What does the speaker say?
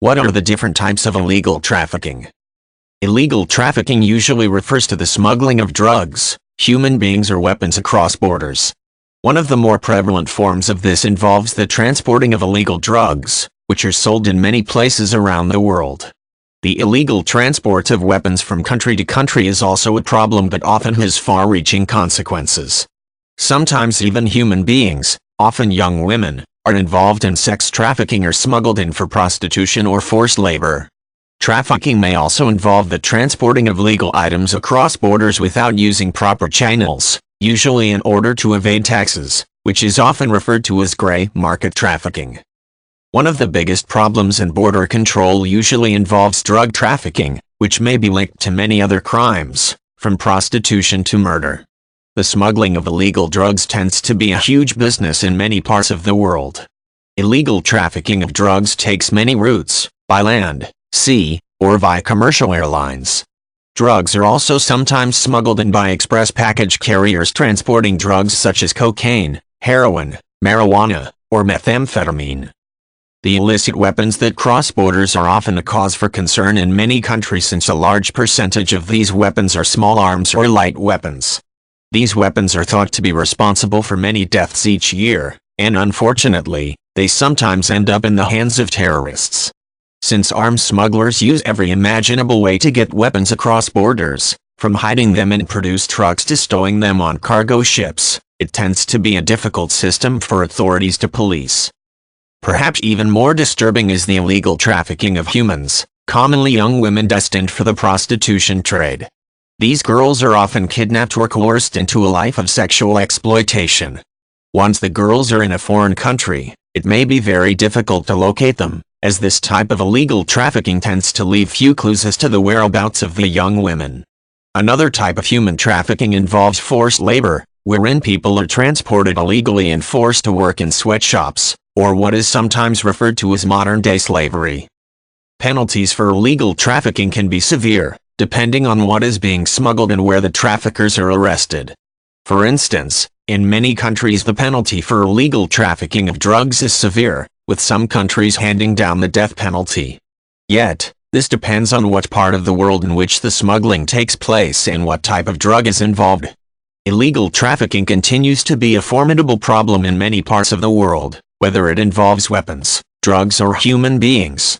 What are the different types of illegal trafficking? Illegal trafficking usually refers to the smuggling of drugs, human beings or weapons across borders. One of the more prevalent forms of this involves the transporting of illegal drugs, which are sold in many places around the world. The illegal transport of weapons from country to country is also a problem but often has far-reaching consequences. Sometimes even human beings, often young women, are involved in sex trafficking or smuggled in for prostitution or forced labor. Trafficking may also involve the transporting of legal items across borders without using proper channels, usually in order to evade taxes, which is often referred to as gray market trafficking. One of the biggest problems in border control usually involves drug trafficking, which may be linked to many other crimes, from prostitution to murder. The smuggling of illegal drugs tends to be a huge business in many parts of the world. Illegal trafficking of drugs takes many routes, by land, sea, or via commercial airlines. Drugs are also sometimes smuggled in by express package carriers transporting drugs such as cocaine, heroin, marijuana, or methamphetamine. The illicit weapons that cross borders are often a cause for concern in many countries since a large percentage of these weapons are small arms or light weapons. These weapons are thought to be responsible for many deaths each year, and unfortunately, they sometimes end up in the hands of terrorists. Since arms smugglers use every imaginable way to get weapons across borders, from hiding them in produced trucks to stowing them on cargo ships, it tends to be a difficult system for authorities to police. Perhaps even more disturbing is the illegal trafficking of humans, commonly young women destined for the prostitution trade. These girls are often kidnapped or coerced into a life of sexual exploitation. Once the girls are in a foreign country, it may be very difficult to locate them, as this type of illegal trafficking tends to leave few clues as to the whereabouts of the young women. Another type of human trafficking involves forced labor, wherein people are transported illegally and forced to work in sweatshops, or what is sometimes referred to as modern-day slavery. Penalties for illegal trafficking can be severe, depending on what is being smuggled and where the traffickers are arrested. For instance, in many countries the penalty for illegal trafficking of drugs is severe, with some countries handing down the death penalty. Yet, this depends on what part of the world in which the smuggling takes place and what type of drug is involved. Illegal trafficking continues to be a formidable problem in many parts of the world, whether it involves weapons, drugs or human beings.